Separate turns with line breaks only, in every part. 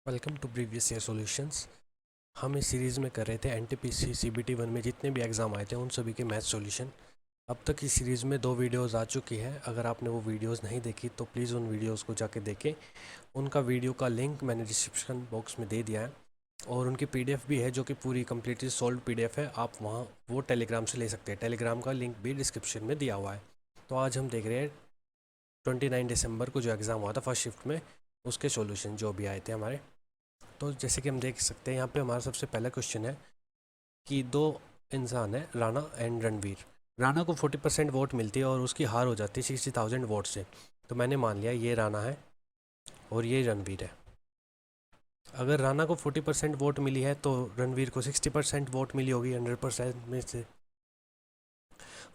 Welcome to previous year solutions. हम इस series में कर रहे थे एनटीपीसी सीबीटी 1 में जितने भी एग्ज़ाम आए थे उन सभी के मैथ सॉल्यूशन। अब तक इस सीरीज़ में 2 वीडियोस आ चुकी हैं। अगर आपने वो वीडियोस नहीं देखी तो प्लीज़ उन वीडियोस को जाके देखें। उनका वीडियो का लिंक मैंने डिस्क्रिप्शन बॉक्स में दे दिया है और उनकी पीडीएफ भी है जो कि पूरी कम्प्लीटली सॉल्व पीडीएफ है। आप वहाँ वो टेलीग्राम से ले सकते हैं। टेलीग्राम का लिंक भी डिस्क्रिप्शन में दिया हुआ है। तो आज हम देख रहे हैं 29 दिसंबर को जो एग्ज़ाम हुआ था फर्स्ट शिफ्ट में, उसके सॉल्यूशन जो भी आए थे हमारे। तो जैसे कि हम देख सकते हैं यहाँ पे हमारा सबसे पहला क्वेश्चन है कि दो इंसान है, राणा एंड रणवीर। राणा को 40% वोट मिलती है और उसकी हार हो जाती है 60,000 वोट से। तो मैंने मान लिया ये राणा है और ये रणवीर है। अगर राणा को 40% वोट मिली है तो रणवीर को 60% वोट मिली होगी 100% में से,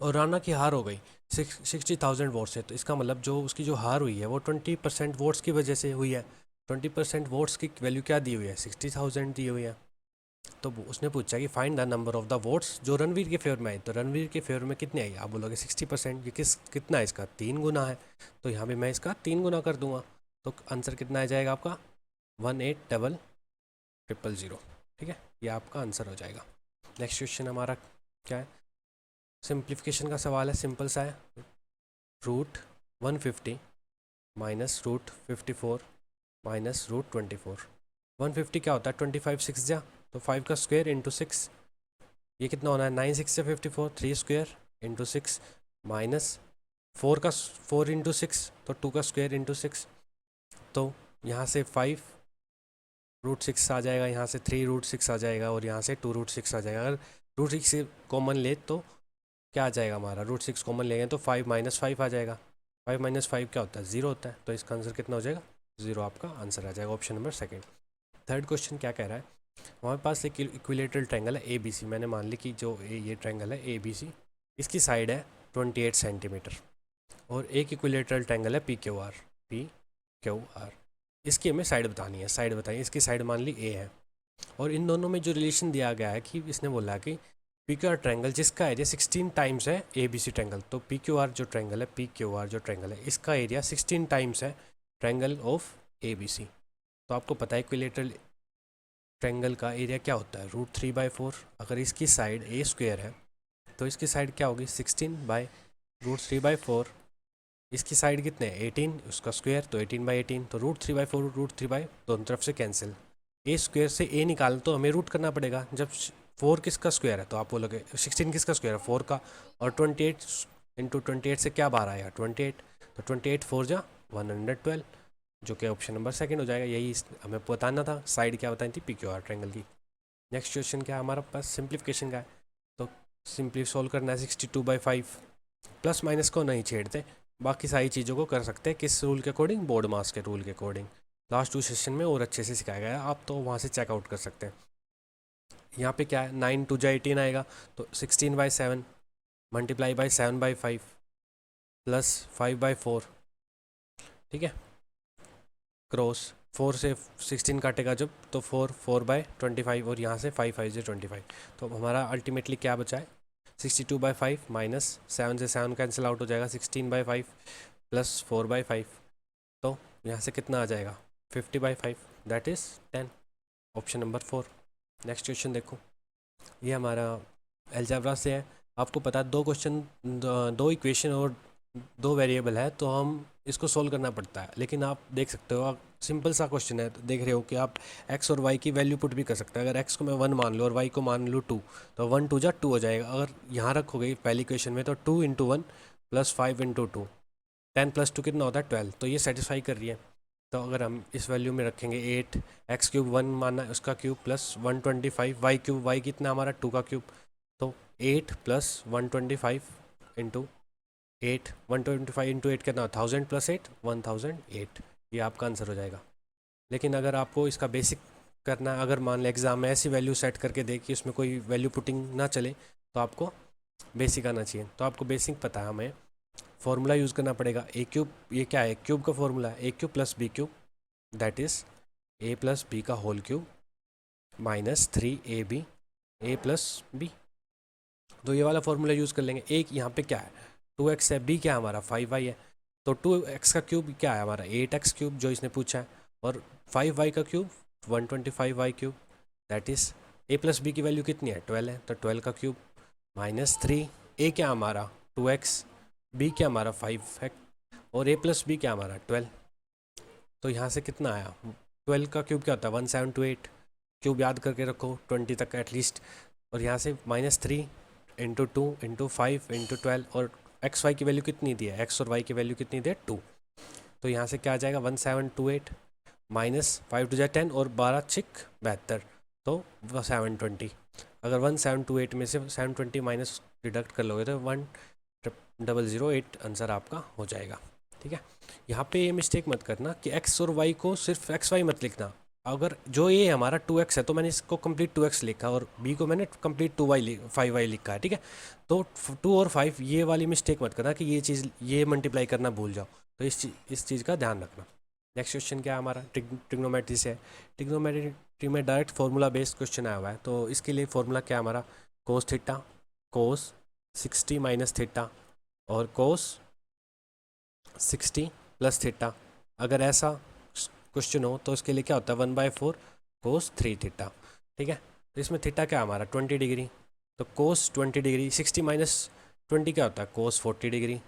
और राणा की हार हो गई 60,000 वोट से। तो इसका मतलब जो उसकी जो हार हुई है वो 20% वोट्स की वजह से हुई है। 20% वोट्स की वैल्यू क्या दी हुई है? 60,000 दी हुई है। तो उसने पूछा कि find the number of the votes जो रणवीर के फेवर में आई। तो रणवीर के फेवर में कितनी आई? आप बोलोगे 60%। ये कितना है? इसका 3 गुना है। तो यहाँ पे मैं इसका 3 गुना कर दूंगा। तो आंसर कितना आ जाएगा आपका? 18,000,000। ठीक है, ये आपका आंसर हो जाएगा। नेक्स्ट क्वेश्चन हमारा क्या है? सिंप्लीफिकेशन का सवाल है, सिंपल सा है। √150 माइनस √54 माइनस √24। 150 क्या होता है? 25 6 जा, तो 5 का स्क्वायर इंटू 6। ये कितना होना है? 9 6 से 54, 3 स्क्वायर इंटू 6 माइनस 4 इंटू 6, तो 2 का स्क्वायर इंटू 6। तो यहाँ से 5 √6 आ जाएगा, यहाँ से 3 √6 आ जाएगा और यहाँ से 2 √6 आ जाएगा। अगर √6 कॉमन ले तो क्या आ जाएगा हमारा? √6 कॉमन लेंगे तो 5 माइनस 5 आ जाएगा। 5 माइनस 5 क्या होता है? 0 होता है। तो इसका आंसर कितना हो जाएगा? 0 आपका आंसर आ जाएगा, option number second. Third question क्या कह रहा है? हमारे पास एक इक्विलेटरल ट्रायंगल है ए बी सी। मैंने मान ली कि जो ये ट्रायंगल है ए बी सी, इसकी साइड है 28 सेंटीमीटर और एक इक्विलेटरल ट्रायंगल है पी क्यू आर। इसकी हमें साइड बतानी है। साइड बताइए। इसकी साइड मान ली ए है और इन दोनों में जो रिलेशन दिया गया है कि इसने बोला कि पी क्यू आर ट्रायंगल जिसका एरिया 16 टाइम्स है ए बी सी ट्रायंगल। तो पी क्यू आर जो ट्रायंगल है इसका एरिया 16 टाइम्स है triangle of A B C. तो आपको पता है इक्विलेटरल ट्रायंगल का एरिया क्या होता है? √3/4। अगर इसकी साइड ए स्क्वायर है तो इसकी साइड क्या होगी? 16/√3/4। इसकी साइड कितने हैं? 18, उसका स्क्वायर तो 18/18। तो √3/4 √3 दोनों तरफ से कैंसिल। ए स्क्वायर से ए निकाल तो हमें रूट करना पड़ेगा। जब 4 किसका स्क्वायर है तो आप बोलोगे 16 किसका स्क्वायर है? 4 का। और 28 इंटू 28 से क्या बाहर आया? 28। तो 28 4 जा 112, जो कि ऑप्शन नंबर सेकंड हो जाएगा। यही हमें बताना था। साइड क्या बताई थी? पी क्यू आर ट्रायंगल की। नेक्स्ट क्वेश्चन क्या है हमारा पास? सिंप्लीफिकेशन का है। तो सिंपली सॉल्व करना है। 62/5। प्लस माइनस को नहीं छेड़ते, बाकी सारी चीज़ों को कर सकते हैं। किस रूल के अकॉर्डिंग? बोर्ड मास के रूल के अकॉर्डिंग। लास्ट 2 सेशन में और अच्छे से सिखाया गया है, आप तो वहाँ से चेकआउट कर सकते हैं। यहाँ पे क्या है? 9 2 जा 18 आएगा, तो 16/7 मल्टीप्लाई बाई 7/5 प्लस 5/4। ठीक है, क्रॉस 4 से 16 काटेगा जब, तो 4/25 और यहाँ से 5 5 से 25। तो हमारा अल्टीमेटली क्या बचा है? 62/5 माइनस 7 से 7 कैंसिल आउट हो जाएगा, 16/5 प्लस 4/5। तो यहाँ से कितना आ जाएगा? 50/5, that is 10, option number 4। Next question देखो, ये हमारा अलजेब्रा से है। आपको पता है 2 क्वेश्चन, 2 इक्वेशन और 2 वेरिएबल है, तो हम इसको सोल्व करना पड़ता है। लेकिन आप देख सकते हो, आप सिंपल सा क्वेश्चन है, तो देख रहे हो कि आप x और y की वैल्यू पुट भी कर सकते हैं। अगर x को मैं 1 मान लूँ और y को मान लूँ 2, तो 1 2 जा 2 हो जाएगा। अगर यहाँ रखोगे पहली क्वेश्चन में तो 2 इंटू 1 प्लस 5 इंटू 2, 10 प्लस 2 कितना होता है? 12। तो ये सेटिस्फाई कर रही है। तो अगर हम इस वैल्यू में रखेंगे 8, x³ 1 माना है उसका क्यूब प्लस 125 y³ y कितना हमारा? 2 का क्यूब। तो 8 प्लस 125 इंटू 8, 125 इंटू 8 कितना? 1000 प्लस 8 1008। ये आपका आंसर हो जाएगा। लेकिन अगर आपको इसका बेसिक करना है, अगर मान लें एग्जाम में ऐसी वैल्यू सेट करके दे कि उसमें कोई वैल्यू पुटिंग ना चले, तो आपको बेसिक आना चाहिए। तो आपको बेसिक पता है, हमें फॉर्मूला यूज़ करना पड़ेगा। a³, ये क्या है? क्यूब का फॉर्मूला है a³ plus b³ that is a plus B का whole cube minus 3ab a plus B. तो ये वाला फॉर्मूला यूज़ कर लेंगे। एक यहाँ पे क्या है? 2x है, b क्या है हमारा? 5y है। तो 2x का क्यूब क्या है हमारा? 8x क्यूब जो इसने पूछा है, और 5y का cube 125y³ that is a plus B की वैल्यू कितनी है 12 है, तो 12 का क्यूब माइनस 3, a क्या हमारा 2x, b क्या हमारा 5 है और a प्लस बी क्या हमारा 12। तो यहाँ से कितना आया 12 का क्यूब क्या होता है 1728, क्यूब याद करके रखो 20 तक एटलीस्ट। और यहाँ से -3 इंटू 2 इंटू 5 इंटू 12 और एक्स वाई की वैल्यू कितनी दी है, एक्स और वाई की वैल्यू कितनी दी है 2। तो यहाँ से क्या आ जाएगा 1728 माइनस 5 टू 10 और 12 छिक 72 तो 720। अगर 1728 में से 720 माइनस डिडक्ट कर लोगे तो 1008 आंसर आपका हो जाएगा। ठीक है, यहाँ पे ये मिस्टेक मत करना कि x और y को सिर्फ xy मत लिखना। अगर जो ये हमारा 2x है तो मैंने इसको कंप्लीट 2x लिखा और b को मैंने कंप्लीट 5y लिखा है। ठीक है, तो 2 और 5 ये वाली मिस्टेक मत करना कि ये चीज़ ये मल्टीप्लाई करना भूल जाओ, तो इस चीज़ का ध्यान रखना। नेक्स्ट क्वेश्चन क्या है हमारा, ट्रिग्नोमेट्री से है। ट्रिग्नोमेट्री में डायरेक्ट फार्मूला बेस्ड क्वेश्चन आया हुआ है, तो इसके लिए फार्मूला क्या है हमारा, cos theta cos 60 minus theta और कोस 60 प्लस थीटा। अगर ऐसा क्वेश्चन हो तो इसके लिए क्या होता है 1/4 कोस 3 थीटा। ठीक है, तो इसमें थीटा क्या हमारा 20 डिग्री, तो कोस 20 डिग्री 60 माइनस 20 क्या होता है कोस 40 डिग्री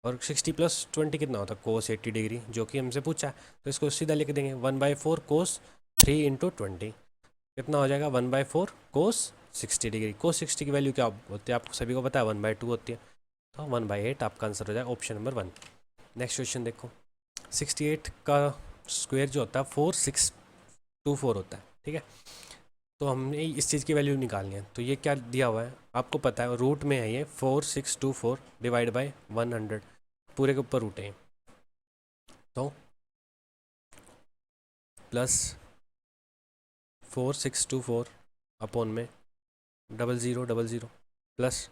और 60 प्लस 20 कितना होता है कोस 80 डिग्री, जो कि हमसे पूछा है। तो इसको सीधा लिख देंगे 1/4 कोस 3 इंटू 20 कितना हो जाएगा 1/4 कोस 60 डिग्री। कोस 60 की वैल्यू क्या होती है आपको सभी को पता है 1/2 होती है, तो 1/8 आपका आंसर हो जाएगा ऑप्शन नंबर 1। नेक्स्ट क्वेश्चन देखो, 68 का स्क्वायर जो होता है 4624 होता है। ठीक है, तो हमने इस चीज़ की वैल्यू निकालनी है, तो ये क्या दिया हुआ है आपको पता है, रूट में है ये 4624 डिवाइड बाय 100 पूरे के ऊपर रूट है, तो प्लस 4624 अपॉन में 0000 प्लस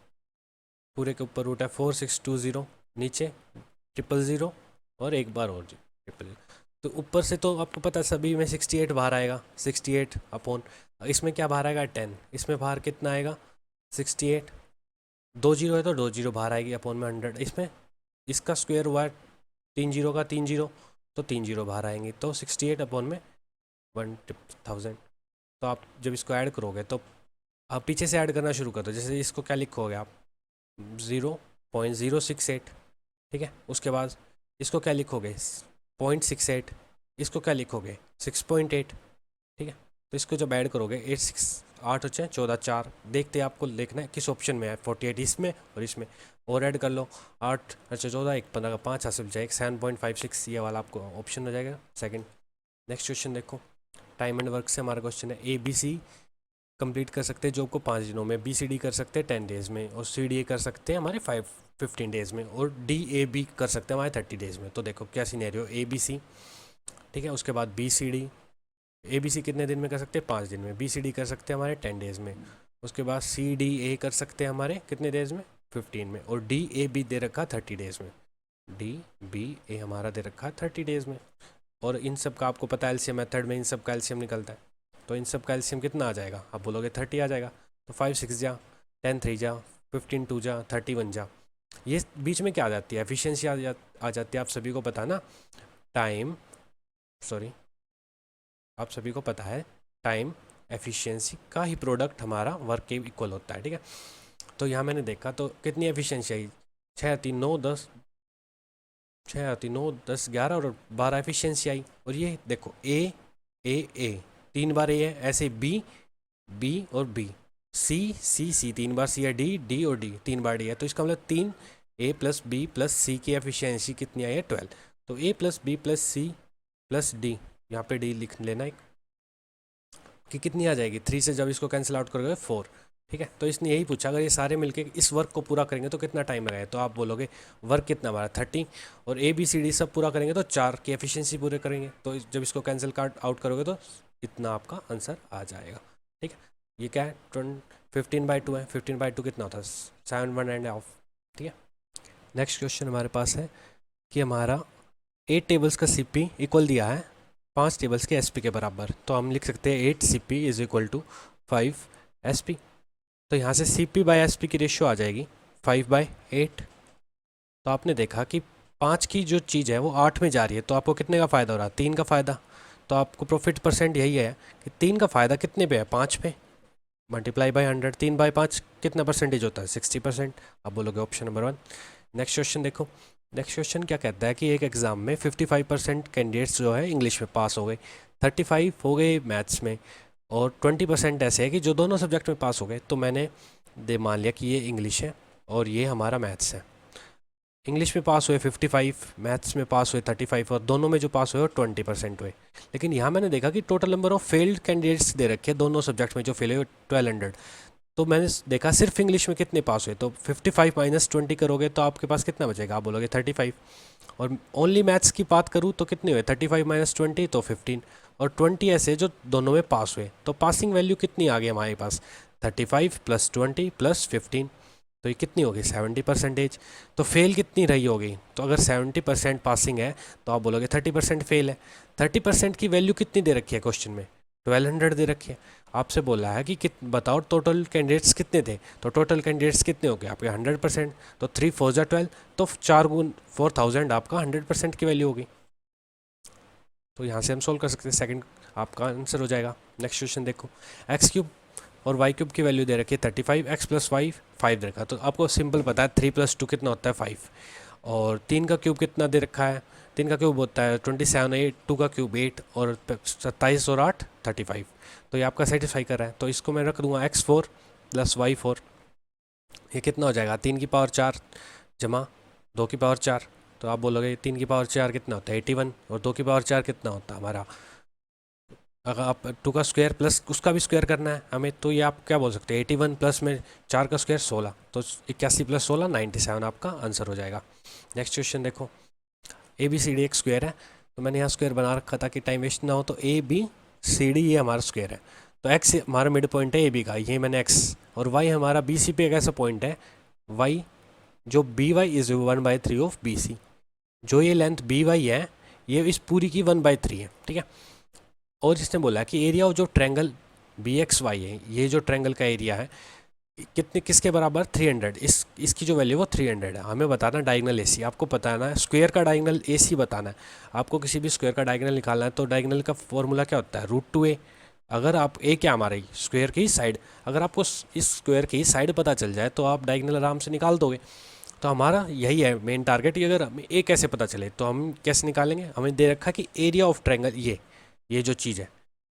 पूरे के ऊपर रूट है 4620 नीचे 000 और एक बार और 000। तो ऊपर से तो आपको पता है सभी में 68 बाहर आएगा, 68 अपॉन इसमें क्या बाहर आएगा 10, इसमें बाहर कितना आएगा 68, 2 जीरो है तो 2 जीरो बाहर आएगी अपॉन में 100, इसमें इसका स्क्वायर हुआ है 3 जीरो का 3 जीरो तो 3 जीरो बाहर आएंगी, तो 68 अपॉन में 1000। तो आप जब इसको ऐड करोगे तो आप पीछे से ऐड करना शुरू कर दो, जैसे इसको क्या लिखोगे आप 0.068। ठीक है, उसके बाद इसको क्या लिखोगे 0.68, इसको क्या लिखोगे 6.8। ठीक है, तो इसको जब ऐड करोगे 8 6 8 हो 14 4, देखते आपको देखना है किस ऑप्शन में है 48 इसमें और इसमें, और ऐड कर लो 8 अच्छा 14 1 15 का 5 हासिल जाएगा 7.56, ये वाला आपको ऑप्शन हो जाएगा सेकंड। नेक्स्ट क्वेश्चन देखो, टाइम एंड वर्क से हमारा क्वेश्चन है, ABC कंप्लीट कर सकते हैं जॉब को 5 दिनों में, BCD कर सकते हैं 10 डेज़ में और CDA कर सकते हैं हमारे 15 डेज़ में और DAB कर सकते हैं हमारे 30 डेज़ में। तो देखो क्या सिनेरियो ABC, ठीक है, उसके बाद BCD, ABC कितने दिन में कर सकते हैं 5 दिन में, BCD कर सकते हैं हमारे 10 डेज़ में, उसके बाद CDA कर सकते हैं हमारे कितने डेज़ में 15 में और DAB दे रखा 30 डेज़ में, DBA हमारा दे रखा 30 डेज़ में। और इन सब का आपको पता है एलसीएम मेथड में इन सब का एलसीएम निकलता है, तो इन सब का एलसीएम कितना आ जाएगा आप बोलोगे 30 आ जाएगा, तो 5 6 जा 10 3 जा 15 2 जा 31 जा। ये बीच में क्या आ जाती है एफिशिएंसी आ जाती है, आप सभी को पता है ना, टाइम आप सभी को पता है टाइम एफिशिएंसी का ही प्रोडक्ट हमारा वर्क के इक्वल होता है। ठीक है, तो यहाँ मैंने देखा तो कितनी एफिशिएंसी आई 6 3 9 10 6 3 9 10 11 और 12 एफिशिएंसी आई। और ये देखो ए 3 बार ए है, ऐसे बी और बी, सी 3 बार सी है, डी और डी 3 बार डी है, तो इसका मतलब 3 A plus B plus C की एफिशिएंसी कितनी आई है 12। तो A plus B plus C plus D, यहाँ पे डी लिख लेना एक कि कितनी आ जाएगी 3 से जब इसको कैंसिल आउट करोगे 4। ठीक है, तो इसने यही पूछा अगर ये सारे मिलके इस वर्क को पूरा करेंगे तो कितना टाइम लगेगा, तो आप बोलोगे वर्क कितना हमारा 30 और ABCD सब पूरा करेंगे तो 4 की एफिशिएंसी पूरे करेंगे, तो जब इसको कैंसिल आउट करोगे तो इतना आपका आंसर आ जाएगा। ठीक है, ये क्या है 15/2 है, 15/2 कितना होता है 7 1.5। ठीक है, नेक्स्ट क्वेश्चन हमारे पास है कि हमारा 8 टेबल्स का CP इक्वल दिया है 5 टेबल्स के SP के बराबर, तो हम लिख सकते हैं 8 CP is equal to 5 SP। तो यहाँ से CP बाय SP की रेशियो आ जाएगी 5/8। तो आपने देखा कि 5 की जो चीज़ है वो 8 में जा रही है, तो आपको कितने का फ़ायदा हो रहा है 3 का फ़ायदा, तो आपको प्रॉफिट परसेंट यही है कि 3 का फ़ायदा कितने पे है, 5 पे, मल्टीप्लाई बाय 100, 3/5 कितना परसेंटेज होता है, 60%। आप बोलोगे ऑप्शन नंबर 1। नेक्स्ट क्वेश्चन देखो। नेक्स्ट क्वेश्चन क्या कहता है कि एक एग्ज़ाम में 55% कैंडिडेट्स जो है इंग्लिश में पास हो गए, 35 हो गए मैथ्स में, और 20% ऐसे है कि जो दोनों सब्जेक्ट में पास हो गए। तो मैंने मान लिया कि ये इंग्लिश है और ये हमारा मैथ्स है। इंग्लिश में पास हुए 55, मैथ्स में पास हुए 35, और दोनों में जो पास हुए वो 20% हुए। लेकिन यहाँ मैंने देखा कि total number of failed candidates दे रखे हैं दोनों सब्जेक्ट में, जो फेल हुए 1200। तो मैंने देखा सिर्फ इंग्लिश में कितने पास हुए, तो 55 माइनस 20 करोगे तो आपके पास कितना बचेगा, आप बोलोगे 35। और ओनली मैथ्स की बात करूँ तो कितने हुए, 35 माइनस 20 तो 15, और 20 ऐसे जो दोनों में पास हुए। तो पासिंग वैल्यू कितनी आ गई हमारे पास, 35 प्लस 20 प्लस 15, तो ये कितनी होगी, 70%। तो फेल कितनी रही होगी, तो अगर 70% पासिंग है तो आप बोलोगे 30% फेल है। 30% की वैल्यू कितनी दे रखी है क्वेश्चन में, 1200 दे रखी है। आपसे बोला है कि बताओ टोटल कैंडिडेट्स कितने थे, तो टोटल कैंडिडेट्स कितने हो गए आपके 100%, तो 3 4 जा 12, तो 4 गुण 4000 आपका 100% की वैल्यू होगी। तो यहाँ से हम सोल्व कर सकते हैं, सेकंड आपका आंसर हो जाएगा। नेक्स्ट क्वेश्चन देखो। एक्स क्यूब और वाई क्यूब की वैल्यू दे रखी है 35, एक्स प्लस वाई 5 दे रखा है। तो आपको सिंपल पता है 3 + 2 कितना होता है 5, और 3 का क्यूब कितना दे रखा है, 3 का क्यूब होता है 27, 8, 2 का क्यूब 8, और 27 और 8 35। तो ये आपका सेटिस्फाई कर रहा है। तो इसको मैं रख दूँगा x4 + y4, ये कितना हो जाएगा, 3 की पावर 4 जमा 2 की पावर 4। तो आप बोलोगे 3 की पावर 4 कितना होता है 81, और 2 की पावर 4 कितना होता है हमारा, अगर आप 2 का स्क्वायर प्लस उसका भी स्क्वायर करना है हमें, तो ये आप क्या बोल सकते हैं 81 प्लस में 4 का स्क्वायर 16, तो 81 + 16 97 आपका आंसर हो जाएगा। नेक्स्ट क्वेश्चन देखो। ABCD एक स्क्वायर है, तो मैंने यहाँ स्क्वायर बना रखा था कि टाइम वेस्ट ना हो। तो ABCD ये हमारा स्क्वायर है, तो x हमारा मिड पॉइंट है AB का, ये मैंने x, और y हमारा BC पे एक ऐसा पॉइंट है y, जो BY इज़ 1/3 ऑफ BC। जो ये लेंथ BY है ये इस पूरी की 1/3 है, ठीक है। और जिसने बोला कि एरिया ऑफ जो ट्रैंगल BXY है, ये जो ट्रैंगल का एरिया है कितने किसके बराबर, 300, इसकी जो वैल्यू वो 300 है। हमें बताना डायगोनल AC, आपको बताना है स्क्वायर का डायगोनल AC बताना है। आपको किसी भी स्क्वायर का डायगोनल निकालना है तो डायगोनल का फॉर्मूला क्या होता है, √2a। अगर आप a क्या हमारी स्क्वायर की साइड, अगर आपको इस स्क्वायर की साइड पता चल जाए तो आप डायगोनल आराम से निकाल दोगे। तो हमारा यही है मेन टारगेट कि अगर हमें a कैसे पता चले तो हम कैसे निकालेंगे, हमें दे रखा कि एरिया ऑफ ट्रैंगल ये जो चीज़ है,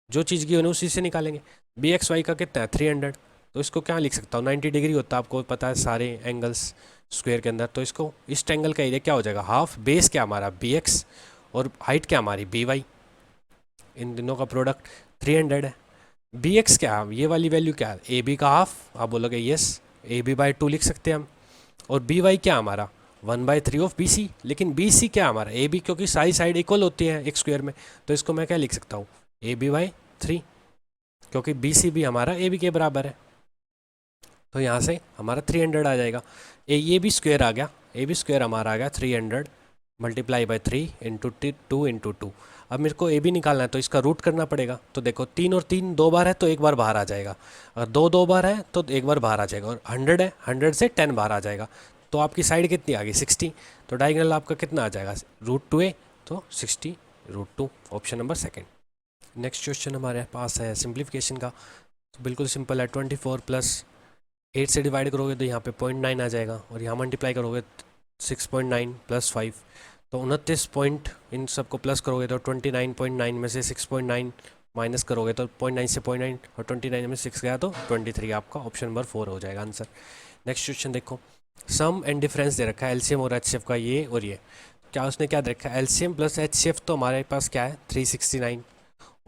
जो चीज़ की उसी से निकालेंगे। BXY का कितना है 300, तो इसको क्या लिख सकता हूँ, 90 डिग्री होता है, आपको पता है सारे एंगल्स स्क्वायर के अंदर। तो इसको इस ट्रैंगल का एरिया क्या हो जाएगा, हाफ, बेस क्या हमारा BX, और हाइट क्या हमारी BY, इन दोनों का प्रोडक्ट 300 है। BX क्या है, ये वाली वैल्यू क्या है, AB का हाफ, आप बोलोगे यस, AB/2 लिख सकते हैं हम। और BY क्या हमारा 1/3 ऑफ BC, लेकिन BC क्या हमारा AB, क्योंकि सारी साइड इक्वल होती है एक स्क्वायर में, तो इसको मैं क्या लिख सकता हूँ AB/3, क्योंकि BC भी हमारा AB के बराबर है। तो यहाँ से हमारा 300 आ जाएगा। ये भी स्क्वायर आ गया, AB² हमारा आ गया 300 मल्टीप्लाई बाई 3 इंटू 2 इंटू 2। अब मेरे को AB निकालना है तो इसका रूट करना पड़ेगा। तो देखो 3 और 3 2 बार है तो एक बार बाहर आ जाएगा, अगर 2 बार है तो एक बार बाहर आ जाएगा, और 100 है 100 से 10 बाहर आ जाएगा। तो आपकी साइड कितनी आ गई 60, तो डायगोनल आपका कितना आ जाएगा √2a, तो 60 √2, option number second. Next question हमारे पास है सिंप्लीफिकेशन का, तो बिल्कुल सिंपल है। 24 प्लस 8 से डिवाइड करोगे तो यहाँ पे 0.9 आ जाएगा, और यहाँ मल्टीप्लाई करोगे 6.9 प्लस 5, तो 29 पॉइंट, इन सबको प्लस करोगे तो 29.9 में से 6.9 माइनस करोगे तो 0.9 से 0.9, और 29 में 6 गया तो 23, आपका ऑप्शन नंबर 4 हो जाएगा आंसर। नेक्स्ट क्वेश्चन देखो। सम एंड डिफरेंस दे रखा है LCM और HCF का, ये और ये क्या उसने क्या दे रखा है, LCM प्लस HCF तो हमारे पास क्या है 369,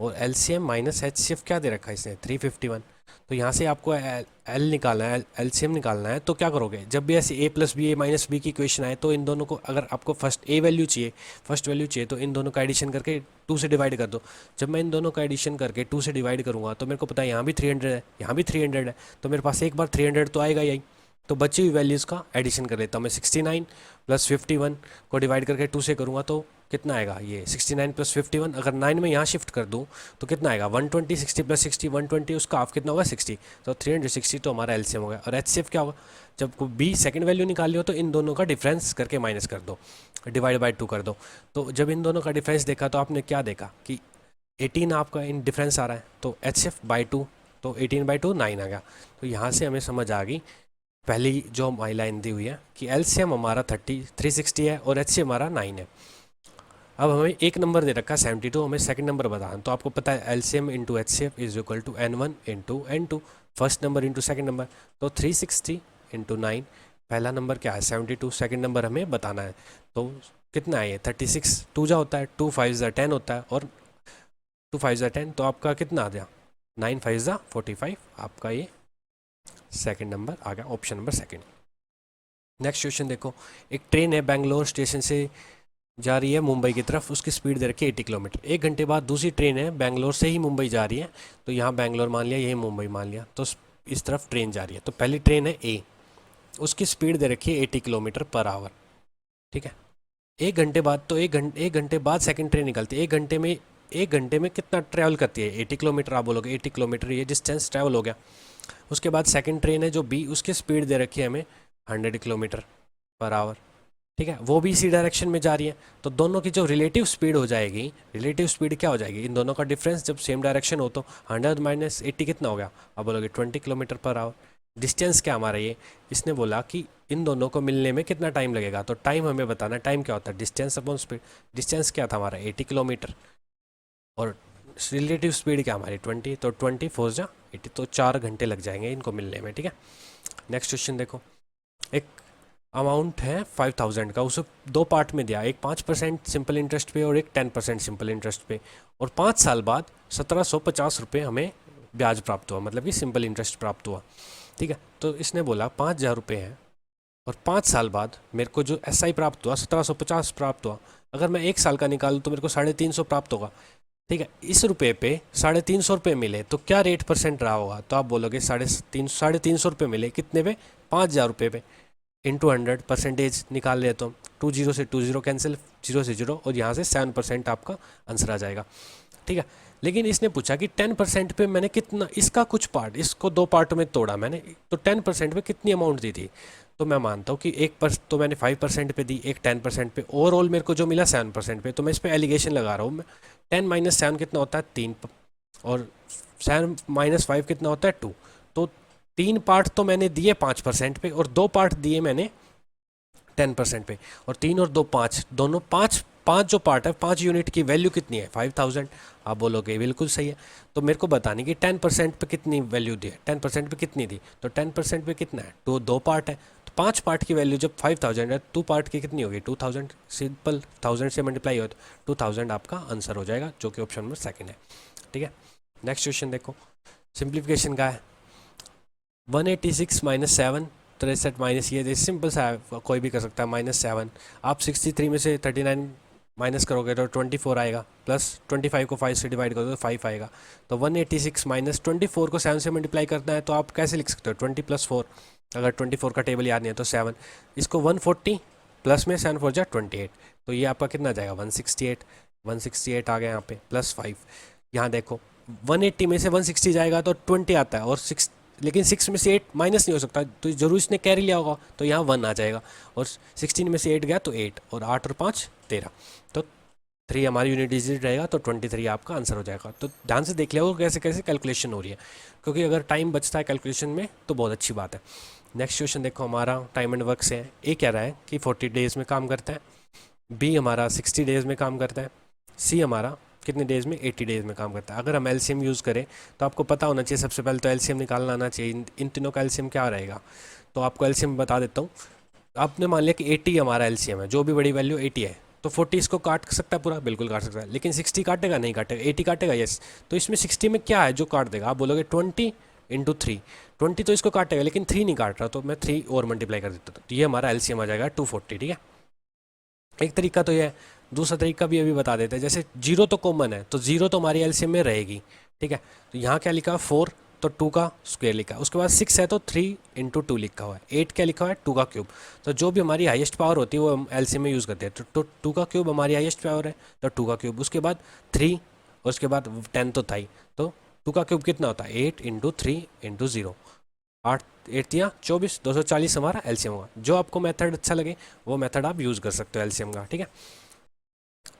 और LCM माइनस HCF क्या दे रखा है इसने 351। तो यहाँ से आपको L निकालना है, LCM निकालना है। तो क्या करोगे, जब भी ऐसे A + B A - B की इक्वेशन आए तो इन दोनों को, अगर आपको फर्स्ट वैल्यू चाहिए तो इन दोनों का एडिशन करके 2 से डिवाइड कर दो। जब मैं इन दोनों का एडिशन करके 2 से डिवाइड करूँगा तो मेरे को पता है यहाँ भी 300 है, यहाँ भी 300 है, तो मेरे पास एक बार 300 तो आएगा यही। तो बची हुई वैल्यूज़ का एडिशन कर लेता हूँ मैं। 69 + 51 को डिवाइड करके 2 से करूँगा तो कितना आएगा, ये 69 + 51, अगर 9 में यहाँ शिफ्ट कर दूँ तो कितना आएगा 120, 60 + 60 120, उसका हाफ कितना होगा 60, तो 360 तो हमारा LCM हो गया। और HCF क्या होगा, जब को B सेकंड वैल्यू निकाली हो तो इन दोनों का डिफरेंस करके माइनस कर दो, डिवाइड बाई 2 कर दो। तो जब इन दोनों का डिफरेंस देखा तो आपने क्या देखा कि 18 आपका इन डिफरेंस आ रहा है, तो HCF/2, तो 18/2 9 आ गया। तो यहाँ से हमें समझ आ गई पहली जो हमारी लाइन दी हुई है कि LCM हमारा 360 है और HCF हमारा 9 है। अब हमें एक नंबर दे रखा है 72, हमें सेकंड नंबर बताना, तो आपको पता है LCM into HCF is equal to N1 into N2, first number into second number. तो 360 इंटू 9, पहला नंबर क्या है 72, सेकंड नंबर हमें बताना है। तो कितना है ये 36, 2 जा होता है, 2 5 जा 10 होता है, और 2 5 जा 10, तो आपका कितना आ गया 9 5 जा 45, आपका ये सेकंड नंबर आ गया, option number second. Next question देखो, एक ट्रेन है बेंगलोर स्टेशन से जा रही है मुंबई की तरफ, उसकी स्पीड दे रखी है 80 किलोमीटर। एक घंटे बाद दूसरी ट्रेन है बेंगलोर से ही मुंबई जा रही है, तो यहाँ बेंगलोर मान लिया, यही मुंबई मान लिया, तो इस तरफ ट्रेन जा रही है। तो पहली ट्रेन है ए, उसकी स्पीड दे रखी है 80 किलोमीटर पर आवर, ठीक है। एक घंटे बाद, तो एक घंटे बाद सेकंड ट्रेन निकलती है। एक घंटे में कितना ट्रैवल करती है 80 किलोमीटर, आप बोलोगे 80 किलोमीटर ये डिस्टेंस ट्रैवल हो गया। उसके बाद सेकंड ट्रेन है जो बी, उसकी स्पीड दे रखी है हमें 100 किलोमीटर पर आवर, ठीक है, वो भी इसी डायरेक्शन में जा रही है। तो दोनों की जो रिलेटिव स्पीड हो जाएगी, रिलेटिव स्पीड क्या हो जाएगी, इन दोनों का डिफरेंस जब सेम डायरेक्शन हो तो 100 माइनस 80 कितना हो गया, आप बोलोगे 20 किलोमीटर पर आवर। डिस्टेंस क्या हमारा ये, इसने बोला कि इन दोनों को मिलने में कितना टाइम लगेगा, तो टाइम हमें बताना है। टाइम क्या होता है, डिस्टेंस अपॉन स्पीड। डिस्टेंस क्या था हमारा 80 किलोमीटर, और रिलेटिव स्पीड क्या हमारी 20, तो 20 4 जा 80, तो 4 घंटे लग जाएंगे इनको मिलने में, ठीक है। नेक्स्ट क्वेश्चन देखो, एक अमाउंट है 5000 का, उसे दो पार्ट में दिया, एक 5% सिंपल इंटरेस्ट पे और एक 10% सिंपल इंटरेस्ट पे, और 5 साल बाद 1750 रुपये हमें ब्याज प्राप्त हुआ, मतलब कि सिंपल इंटरेस्ट प्राप्त हुआ, ठीक है। तो इसने बोला 5000 रुपये हैं और 5 साल बाद मेरे को जो SI प्राप्त हुआ 1750 प्राप्त हुआ, अगर मैं एक साल का निकालूँ तो मेरे को 350 प्राप्त होगा, ठीक है। इस रुपये पे 350 रुपये मिले तो क्या रेट परसेंट रहा होगा, तो आप बोलोगे 350 रुपये मिले कितने पे, 5000 रुपये पे, इंटू 100 परसेंटेज निकाल ले, तो 20 से 20 कैंसिल, 0 से 0, और यहाँ से 7% आपका आंसर आ जाएगा, ठीक है। लेकिन इसने पूछा कि 10% पे मैंने कितना, इसका कुछ पार्ट, इसको दो पार्ट में तोड़ा मैंने, तो 10% पे कितनी अमाउंट दी थी, तो मैं मानता हूँ कि तो मैंने 5% पे दी, एक 10% पे, ओवरऑल मेरे को जो मिला 7% पे, तो मैं इस पर एलिगेशन लगा रहा हूँ मैं। 10 माइनस 7 कितना होता है 3, और 7 माइनस 5 कितना होता है 2, तो 3 पार्ट तो मैंने दिए 5% पे और 2 पार्ट दिए मैंने 10% पे, और 3 और 2 5, दोनों पाँच जो पार्ट है 5 यूनिट की वैल्यू कितनी है 5000, आप बोलोगे बिल्कुल सही है। तो मेरे को बतानी कि 10% पे कितनी वैल्यू दी है, 10% पे कितनी दी, तो 10% पे कितना है, तो 2 पार्ट है, तो 5 पार्ट की वैल्यू जब 5000 है, 2 पार्ट की कितनी होगी 2000, सिंपल 1000 से मल्टीप्लाई हो तो 2000 आपका आंसर हो जाएगा, जो कि ऑप्शन नंबर सेकंड है, ठीक है। नेक्स्ट क्वेश्चन देखो, सिंप्लीफिकेशन का है, 186 माइनस 7, 63 माइनस ये सिंपल सा है, कोई भी कर सकता है, -7, आप 63 में से 39 माइनस करोगे तो 24 आएगा, प्लस 25 को 5 से डिवाइड करोगे तो 5 आएगा। तो 186 माइनस 24 को 7 से मल्टीप्लाई करना है, तो आप कैसे लिख सकते हो 20 प्लस 4, अगर 24 का टेबल याद नहीं है तो 7, इसको 140 प्लस में 7 4 जा 28, तो ये आपका कितना जाएगा 168 आ गया यहाँ पे, प्लस 5। यहाँ देखो 180 में से 160 जाएगा तो 20 आता है, और 6, लेकिन 6 में से 8 माइनस नहीं हो सकता, तो जरूर इसने कैरी लिया होगा, तो यहाँ 1 आ जाएगा, और 16 में से 8 गया तो 8, और 8 और 5 13, तो 3 हमारी यूनिट डिजिट रहेगा, तो 23 आपका आंसर हो जाएगा। तो ध्यान से देख लिया वो कैसे कैसे कैलकुलेशन हो रही है, क्योंकि अगर टाइम बचता है कैलकुलेशन में तो बहुत अच्छी बात है। नेक्स्ट क्वेश्चन देखो, हमारा टाइम एंड वर्क से है। ए कह रहा है कि 40 डेज़ में काम करता है, बी हमारा 60 डेज़ में काम करता है, सी हमारा कितने डेज़ में 80 डेज़ में काम करता है। अगर हम एलसीएम यूज़ करें तो आपको पता होना चाहिए, सबसे पहले तो एलसीएम निकालना आना चाहिए, इन तीनों का एलसीएम क्या रहेगा, तो आपको एलसीएम बता देता हूँ। आपने मान लिया कि 80 हमारा एलसीएम है, जो भी बड़ी वैल्यू 80 है, तो 40 इसको काट सकता है पूरा, बिल्कुल काट सकता है, लेकिन 60 काटेगा नहीं काटेगा, 80 काटेगा यस। तो इसमें 60 में क्या है जो काट देगा, आप बोलोगे 20 इंटू 3, 20 तो इसको काटेगा लेकिन 3 नहीं काट रहा, तो मैं 3 और मल्टीप्लाई कर देता, तो ये हमारा एलसीएम आ जाएगा 240, ठीक है। एक तरीका तो ये है, दूसरा तरीका भी अभी बता देते हैं, जैसे 0 तो कॉमन है, तो 0 तो हमारी एलसीएम में रहेगी, ठीक है। तो यहाँ क्या लिखा है 4, तो 2 का स्क्वायर लिखा है, उसके बाद 6 है तो 3 इंटू 2 लिखा हुआ है, 8 क्या लिखा हुआ है 2 का क्यूब, तो जो भी हमारी हाईएस्ट पावर होती है वो हम एलसीएम में यूज़ करते हैं, तो 2 का क्यूब हमारी हाईएस्ट पावर है, तो 2 का क्यूब, उसके बाद 3, और उसके बाद 10 तो था ही, तो 2 का क्यूब कितना होता है 8 इंटू 3 इंटू 0, 8 8 या 24, 240 हमारा एलसीएम होगा। जो आपको मेथड अच्छा लगे वो मेथड आप यूज़ कर सकते हो एलसीएम का, ठीक है।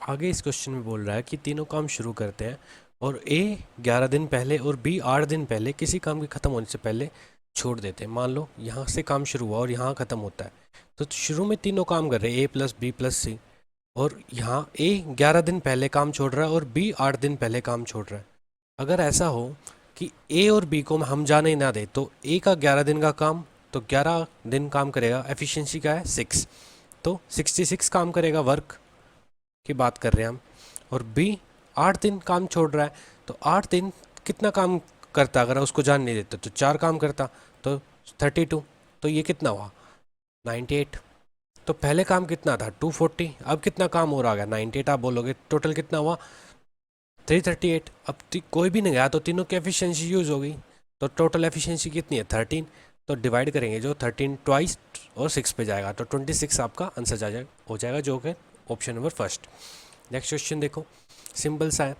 आगे इस क्वेश्चन में बोल रहा है कि तीनों काम शुरू करते हैं, और ए 11 दिन पहले और बी 8 दिन पहले किसी काम के ख़त्म होने से पहले छोड़ देते हैं। मान लो यहाँ से काम शुरू हुआ और यहाँ ख़त्म होता है, तो शुरू में तीनों काम कर रहे हैं, ए प्लस बी प्लस सी, और यहाँ ए 11 दिन पहले काम छोड़ रहा है और बी 8 दिन पहले काम छोड़ रहा है। अगर ऐसा हो कि ए और बी को हम जाने ही ना दे, तो ए का 11 दिन का काम, तो 11 दिन काम करेगा, एफिशिएंसी क्या है 6, तो 66 काम करेगा, वर्क की बात कर रहे हैं हम। और बी 8 दिन काम छोड़ रहा है, तो 8 दिन कितना काम करता, अगर उसको जान नहीं देते तो 4 काम करता, तो 32, तो ये कितना हुआ 98। तो पहले काम कितना था 240, अब कितना काम हो रहा है 98, आप बोलोगे टोटल कितना हुआ 338। अब कोई भी नहीं गया तो तीनों की एफिशिएंसी यूज़ हो गई, तो टोटल एफिशिएंसी कितनी है 13, तो डिवाइड करेंगे जो 13 ट्वाइस और 6 पे जाएगा, तो 26 आपका आंसर हो जाएगा, जो कि option number first. Next question देखो, सिंपल सा है,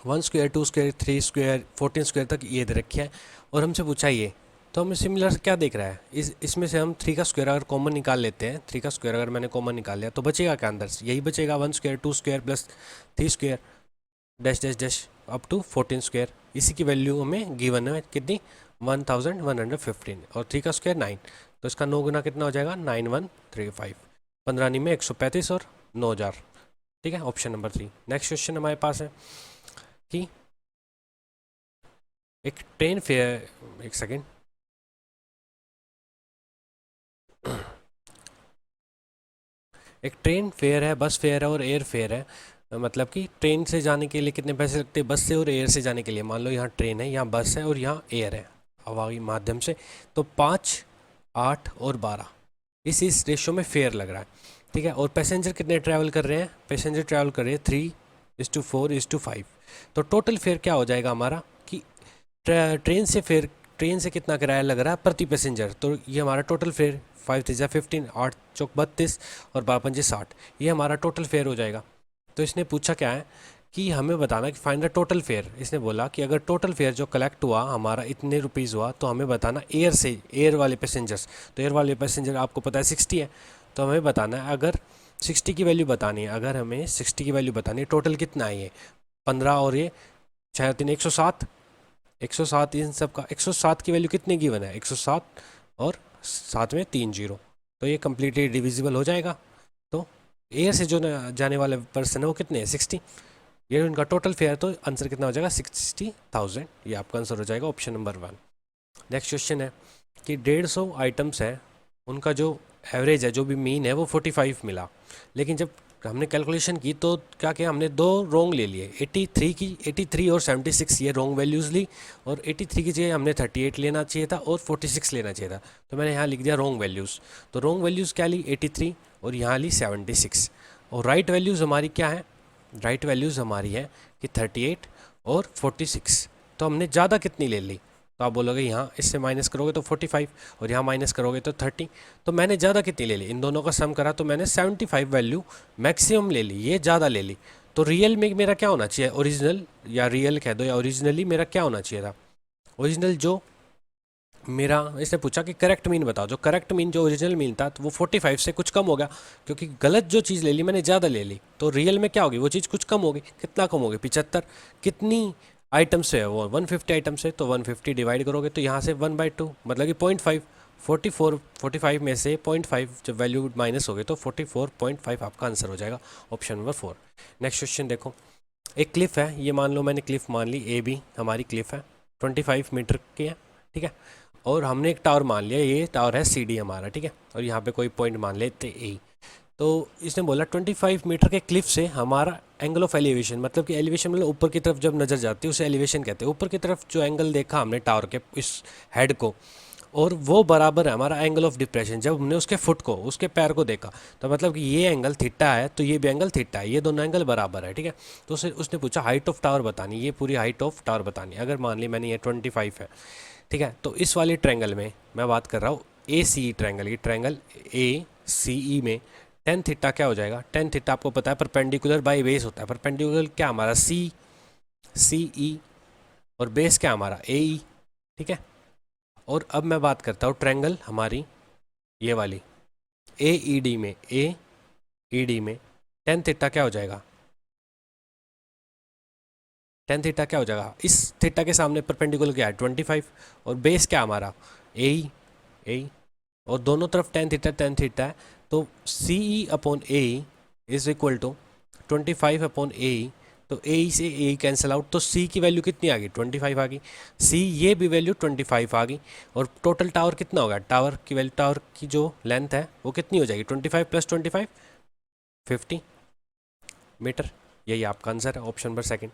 1 स्क्वायर 2 स्क्वायर 3 स्क्वायर 14 स्क्वायर तक ये दे रखा है और हमसे पूछा ये, तो हमें सिमिलर क्या देख रहा है, इसमें से हम 3 का स्क्वायर अगर कॉमन निकाल लेते हैं, 3 का स्क्वायर अगर मैंने कॉमन निकाल लिया तो बचेगा क्या अंदर से, यही बचेगा 1 square 2 square plus 3 square dash dash dash up to 14 square. इसी की वैल्यू हमें गिवन है कितनी 1115 और 3 का स्क्वायर 9, तो इसका 9 गुना कितना हो जाएगा 9135, 15 में 135 और 9000, ठीक है, ऑप्शन नंबर 3। नेक्स्ट क्वेश्चन हमारे पास है कि एक ट्रेन फेयर, एक सेकेंड, एक ट्रेन फेयर है, बस फेयर है और एयर फेयर है, मतलब कि ट्रेन से जाने के लिए कितने पैसे लगते हैं, बस से और एयर से जाने के लिए। मान लो यहाँ ट्रेन है, यहाँ बस है और यहाँ एयर है हवाई माध्यम से, तो 5 8 और 12 इस रेशो में फेयर लग रहा है, ठीक है। और पैसेंजर कितने ट्रैवल कर रहे हैं, पैसेंजर ट्रैवल कर रहे हैं 3:4:5, तो टोटल फेयर क्या हो जाएगा हमारा कि ट्रेन से कितना किराया लग रहा है प्रति पैसेंजर, तो ये हमारा टोटल फेयर 5 3 15 8 चौक 32 और 12 पंजे 60, ये हमारा टोटल फेयर हो जाएगा। तो इसने पूछा क्या है कि हमें बताना कि फाइंड द टोटल फेयर। इसने बोला कि अगर टोटल फेयर जो कलेक्ट हुआ हमारा इतने रुपीज़ हुआ, तो हमें बताना एयर वाले पैसेंजर्स, तो एयर वाले पैसेंजर आपको पता है 60 है, तो हमें बताना है अगर 60 की वैल्यू बतानी है, अगर हमें 60 की वैल्यू बतानी है, टोटल कितना है ये 15 और ये 6 3 107, 107 इन सब का 107 की वैल्यू कितने गिवन है 107 और 7 में 3 जीरो, तो ये कम्प्लीटली डिविजिबल हो जाएगा। तो एयर से जो जाने वाले पर्सन है वो कितने हैं 60, ये उनका टोटल फेयर, तो आंसर कितना हो जाएगा 60,000, ये आपका आंसर हो जाएगा ऑप्शन नंबर 1। नेक्स्ट क्वेश्चन है कि 150 आइटम्स है, उनका जो एवरेज है, जो भी मीन है वो 45 मिला, लेकिन जब हमने कैलकुलेशन की तो क्या किया, हमने दो रोंग ले लिए, 83 और 76 ये रोंग वैल्यूज़ ली, और 83 की जगह हमने 38 लेना चाहिए था और 46 लेना चाहिए था, तो मैंने यहाँ लिख दिया रोंग वैल्यूज़। तो रोंग वैल्यूज़ क्या ली 83 और यहाँ ली 76, और राइट वैल्यूज़ हमारी क्या है, राइट वैल्यूज़ हमारी है कि 38 और 46, तो हमने ज़्यादा कितनी ले ली, तो आप बोलोगे यहाँ इससे माइनस करोगे तो 45 और यहाँ माइनस करोगे तो 30, तो मैंने ज़्यादा कितनी ले ली, इन दोनों का सम करा तो मैंने 75 वैल्यू मैक्सिमम ले ली, ये ज़्यादा ले ली। तो रियल में मेरा क्या होना चाहिए, ओरिजिनल या रियल कह दो या ओरिजिनली मेरा क्या होना चाहिए था, ओरिजिनल जो मेरा, इसने पूछा कि करेक्ट मीन बताओ, जो करेक्ट मीन जो ओरिजिनल मीन था तो वो 45 से कुछ कम हो गया, क्योंकि गलत जो चीज़ ले ली मैंने ज़्यादा ले ली, तो रियल में क्या होगी वो चीज़ कुछ कम होगी, कितना कम होगी 75, कितनी आइटम्स है वो 150 आइटम्स है, तो 150 डिवाइड करोगे तो यहाँ से 1/2 मतलब कि 0.5, 45 में से 0.5 जब वैल्यू माइनस हो गई तो 44.5 आपका आंसर हो जाएगा ऑप्शन नंबर 4। नेक्स्ट क्वेश्चन देखो, एक क्लिफ है, ये मान लो मैंने क्लिफ मान ली ए बी, हमारी क्लिफ है 25 मीटर की है, ठीक है, और हमने एक टावर मान लिया, ये टावर है सी डी हमारा, ठीक है, और यहाँ पे कोई पॉइंट मान लेते ए, तो इसने बोला 25 मीटर के क्लिफ से हमारा एंगल ऑफ एलिवेशन, मतलब कि एलिवेशन मतलब ऊपर की तरफ जब नज़र जाती है उसे एलिवेशन कहते हैं, ऊपर की तरफ जो एंगल देखा हमने टावर के इस हेड को, और वो बराबर है हमारा एंगल ऑफ डिप्रेशन जब हमने उसके फुट को, उसके पैर को देखा, तो मतलब कि ये एंगल थीटा है तो ये भी एंगल थीटा है, ये दोनों एंगल बराबर है, ठीक है। तो उसने पूछा हाइट ऑफ टावर बतानी, ये पूरी हाइट ऑफ टावर बतानी, अगर मान ली मैंने ये 25 है, ठीक है, तो इस वाले ट्रैंगल में मैं बात कर रहा हूँ ए सी ट्रैंगल, ये ट्रैंगल ए सी ई में टेन थीटा क्या हो जाएगा, टेन थीटा आपको पता है परपेंडिकुलर बाई बेस होता है, परपेंडिकुलर क्या हमारा सी ई और बेस क्या हमारा ए ई, ठीक है। और अब मैं बात करता हूँ ट्रैंगल हमारी ये वाली ए ई डी में टेन थीटा क्या हो जाएगा, टेन थीटा क्या हो जाएगा, इस थीटा के सामने परपेंडिकुलर क्या है 25, और बेस क्या हमारा ए, और दोनों तरफ टेन थीटा है, तो C E upon A is equal to 25 upon A, तो ए से ए कैंसिल आउट, तो सी की वैल्यू कितनी आ गई 25 आ गई, सी ये भी वैल्यू 25 आ गई, और टोटल टावर कितना होगा, टावर की वैल्यू, टावर की जो लेंथ है वो कितनी हो जाएगी 25 प्लस 25 50 मीटर। यही आपका आंसर है, option number second.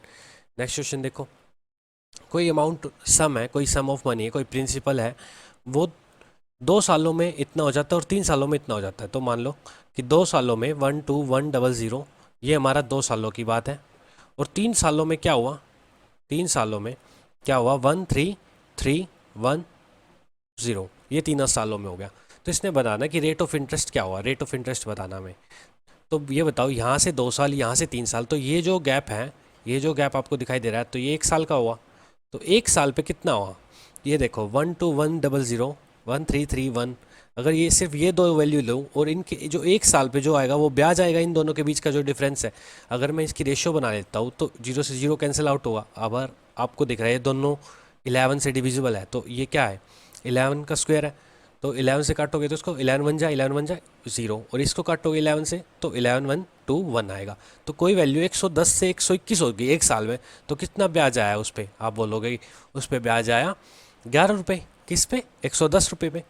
Next question देखो, कोई अमाउंट सम है, कोई सम ऑफ मनी है, कोई प्रिंसिपल है, वो 2 सालों में इतना हो जाता है और 3 सालों में इतना हो जाता है। तो मान लो कि 2 सालों में 12100, ये हमारा 2 सालों की बात है, और 3 सालों में क्या हुआ, 3 सालों में क्या हुआ 13310, ये 3 सालों में हो गया। तो इसने बताना कि रेट ऑफ इंटरेस्ट क्या हुआ, रेट ऑफ इंटरेस्ट बताना हमें। तो ये बताओ, यहाँ से 2 साल, यहाँ से 3 साल, तो ये जो गैप है, ये जो गैप आपको दिखाई दे रहा है, तो ये 1 साल का हुआ, तो 1 साल पे कितना हुआ, ये देखो 12100 1331, अगर ये सिर्फ ये दो वैल्यू लूँ और इनके जो 1 साल पे जो आएगा वो ब्याज आएगा, इन दोनों के बीच का जो डिफरेंस है, अगर मैं इसकी रेशियो बना लेता हूँ तो 0 से 0 कैंसिल आउट होगा। अब आपको दिख रहा है ये दोनों 11 से डिविजिबल है, तो ये क्या है 11 का स्क्वायर है, तो 11 से काटोगे तो इसको 11 1 जा 0, और इसको काटोगे 11 से तो 11 1 2 1 आएगा। तो कोई वैल्यू 110 से 121 होगी 1 साल में, तो कितना ब्याज आया उस पर, आप बोलोगे उस पर ब्याज आया 11 रुपये, किस पे 110 रुपये पे,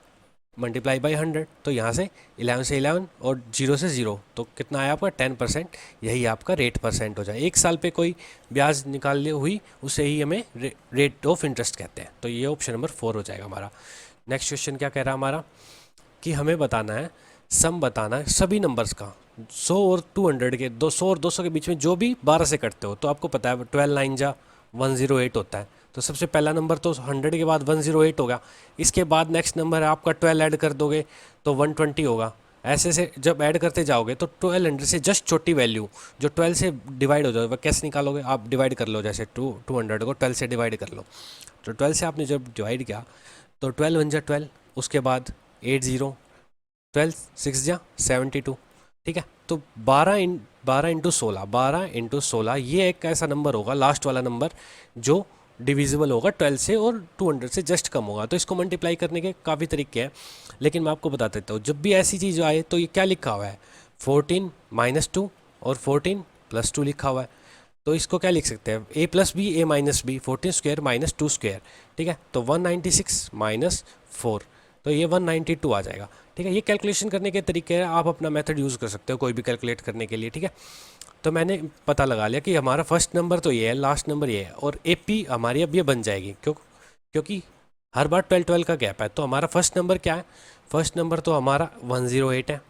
मल्टीप्लाई बाई 100, तो यहाँ से 11 से 11 और 0 से 0, तो कितना आया आपका 10%, यही आपका रेट परसेंट हो जाए। 1 साल पे कोई ब्याज निकाल हुई उसे ही हमें रेट ऑफ इंटरेस्ट कहते हैं। तो ये ऑप्शन नंबर 4 हो जाएगा हमारा। नेक्स्ट क्वेश्चन क्या कह रहा है हमारा, कि हमें बताना है, सम बताना है सभी नंबर्स का, 100 और 200 के, 200 और 200 के बीच में जो भी 12 से कटते हो, तो आपको पता है 12 9 जा 108 होता है, तो सबसे पहला नंबर तो 100 के बाद 108 होगा, इसके बाद नेक्स्ट नंबर है आपका 12 ऐड कर दोगे तो 120 होगा, ऐसे से जब ऐड करते जाओगे तो 1200 से जस्ट छोटी वैल्यू जो 12 से डिवाइड हो जाए, वह कैसे निकालोगे, आप डिवाइड कर लो, जैसे 200 को 12 से डिवाइड कर लो, तो 12 से आपने जब डिवाइड किया तो 12 1 जा 12, उसके बाद 80, 12 6 जा 72, ठीक है। तो 12 इंटू 16, 12 × 16, ये एक ऐसा नंबर होगा, लास्ट वाला नंबर, जो डिविजिबल होगा 12 से और 200 से जस्ट कम होगा। तो इसको मल्टीप्लाई करने के काफ़ी तरीके हैं, लेकिन मैं आपको बता देता हूँ, जब भी ऐसी चीज़ आए तो ये क्या लिखा हुआ है 14 -2 और 14 + 2 लिखा हुआ है, तो इसको क्या लिख सकते हैं a + b a - b 14 square - 2 square, ठीक है। तो 196 - 4, तो ये 192 आ जाएगा, ठीक है। ये कैलकुलेशन करने के तरीके हैं, आप अपना मेथड यूज़ कर सकते हो कोई भी कैलकुलेट करने के लिए, ठीक है। तो मैंने पता लगा लिया कि हमारा फर्स्ट नंबर तो ये है, लास्ट नंबर ये है, और AP हमारी अब ये बन जाएगी, क्योंकि हर बार 12 का गैप है। तो हमारा फर्स्ट नंबर क्या है, फर्स्ट नंबर तो हमारा 108 है,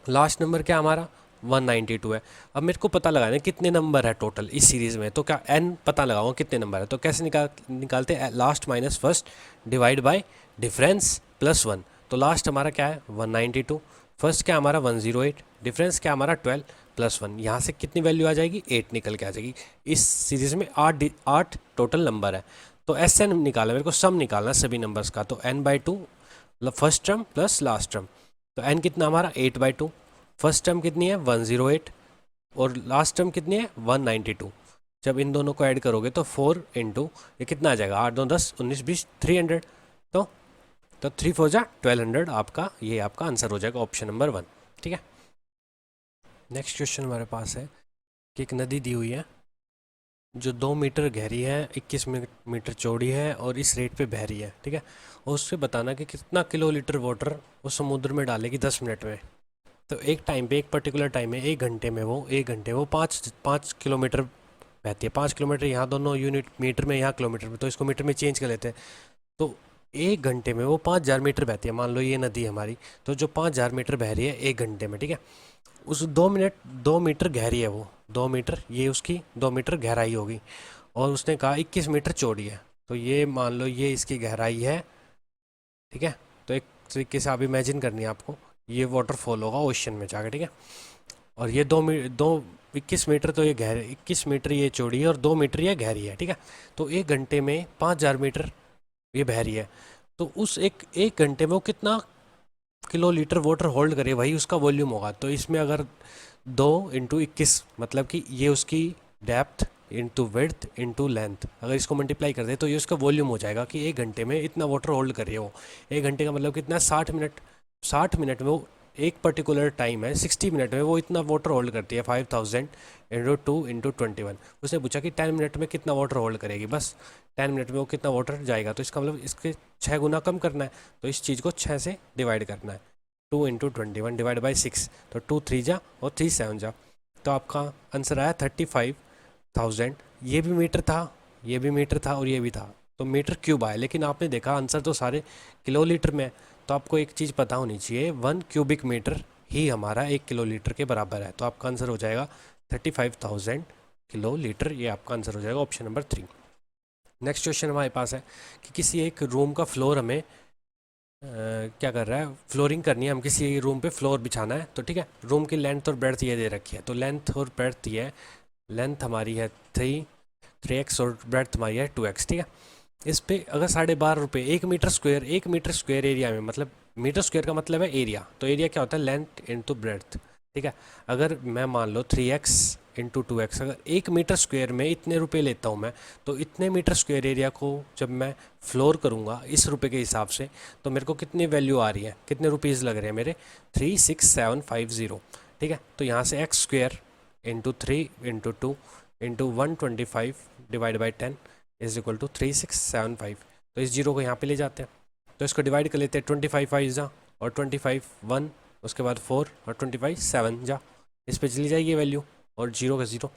लास्ट नंबर क्या हमारा 192 है। अब मेरे को पता लगाना है कितने नंबर है टोटल इस सीरीज़ में, तो क्या n पता लगाऊंगा कितने नंबर है, तो कैसे निकालते हैं, last minus first divide by difference +1, तो लास्ट हमारा क्या है 192, फर्स्ट क्या हमारा 108, डिफरेंस क्या हमारा 12 +1, यहाँ से कितनी वैल्यू आ जाएगी 8 निकल के आ जाएगी। इस सीरीज़ में 8 टोटल नंबर है, तो SN निकाला, मेरे को सम निकालना सभी नंबर्स का, तो n/2 first term plus last term, तो n कितना हमारा 8/2, फर्स्ट टर्म कितनी है 108 और लास्ट टर्म कितनी है 192, जब इन दोनों को ऐड करोगे तो 4 × ये कितना आ जाएगा 8 2 10 19 20 300, तो 3 4 जा 1200, आपका ये आपका आंसर हो जाएगा ऑप्शन नंबर 1, ठीक है। नेक्स्ट क्वेश्चन हमारे पास है कि एक नदी दी हुई है जो 2 मीटर गहरी है, 21 मीटर चौड़ी है और इस रेट पे बह रही है, ठीक है, और उससे बताना कि कितना किलोलीटर वाटर वो समुद्र में डालेगी 10 मिनट में। तो एक टाइम पे, एक पर्टिकुलर टाइम में, 1 घंटे में वो 5 किलोमीटर बहती है। 5 किलोमीटर, यहाँ दोनों यूनिट मीटर में, यहाँ किलोमीटर में, तो इसको मीटर में चेंज कर लेते हैं। तो 1 घंटे में वो 5000 मीटर बहती है, मान लो ये नदी है हमारी, तो जो 5000 मीटर बह रही है 1 घंटे में, ठीक है। उस 2 मीटर गहरी है वो, 2 मीटर, ये उसकी 2 मीटर गहराई होगी, और उसने कहा 21 मीटर चौड़ी है, तो ये मान लो ये इसकी गहराई है, ठीक है। तो एक तरीके से आप इमेजिन करनी है आपको, ये वाटरफॉल होगा ओशन में जाकर, ठीक है, और ये 21 मीटर, तो ये 21 मीटर ये चौड़ी है और 2 मीटर ये गहरी है, ठीक है। तो 1 घंटे में 5000 मीटर ये बह रही है, तो उस एक घंटे में वो कितना किलोलीटर वाटर होल्ड करे, वही उसका वॉल्यूम होगा। तो इसमें अगर 2 × 21 मतलब कि ये उसकी depth into width into length, अगर इसको मल्टीप्लाई कर दे तो ये उसका वॉल्यूम हो जाएगा कि 1 घंटे में इतना वाटर होल्ड कर रही है वो। 1 घंटे का मतलब कितना, 60 मिनट। 60 मिनट में वो, एक पर्टिकुलर टाइम है 60 मिनट में वो इतना वाटर होल्ड करती है। 5000 इंटू 2 इंटू 21। उसने पूछा कि 10 मिनट में कितना वाटर होल्ड करेगी, बस 10 मिनट में वो कितना वाटर जाएगा, तो इसका मतलब इसके 6 गुना कम करना है, तो इस चीज़ को 6 से डिवाइड करना है। 2 इंटू 21 डिवाइड बाई 6, तो 2 3 जा और 3 7 जा, तो आपका आंसर आया 35,000। ये भी मीटर था, ये भी मीटर था और ये भी था, तो मीटर क्यूब आया। लेकिन आपने देखा आंसर तो सारे किलोलीटर में है, तो आपको एक चीज़ पता होनी चाहिए, 1 क्यूबिक मीटर ही हमारा 1 किलोलीटर के बराबर है। तो आपका आंसर हो जाएगा 35,000 किलोलीटर, ये आपका आंसर हो जाएगा ऑप्शन नंबर 3। नेक्स्ट क्वेश्चन हमारे पास है कि किसी एक रूम का फ्लोर हमें क्या कर रहा है, फ्लोरिंग करनी है, हम किसी रूम पे फ्लोर बिछाना है, तो ठीक है। रूम की लेंथ और ब्रेड्थ ये दे रखी है, तो लेंथ और ब्रेड्थ ये है, लेंथ हमारी है 3x और ब्रेड्थ हमारी है 2x, ठीक है। इस पे अगर 12.5 रुपये 1 metre square, 1 metre square area में, मतलब मीटर स्क्वायर का मतलब है एरिया, तो एरिया क्या होता है, लेंथ इंटू ब्रेड्थ, ठीक है। अगर मैं मान लो 3x इंटू 2x, अगर 1 मीटर स्क्वायर में इतने रुपए लेता हूँ मैं, तो इतने मीटर स्क्वायर एरिया को जब मैं फ्लोर करूँगा इस रुपए के हिसाब से, तो मेरे को कितनी वैल्यू आ रही है, कितने रुपीज़ लग रहे हैं मेरे, 36750, ठीक है। तो यहाँ से x square into 3 into 2 into 125 divide by 10 is equal to 3675। तो इस जीरो को यहाँ पे ले जाते हैं, तो इसको डिवाइड कर लेते हैं, 25 5 जा और 25 1, उसके बाद 4 और 25 7 जा, इस पे चली जाएगी वैल्यू और जीरो का जीरो,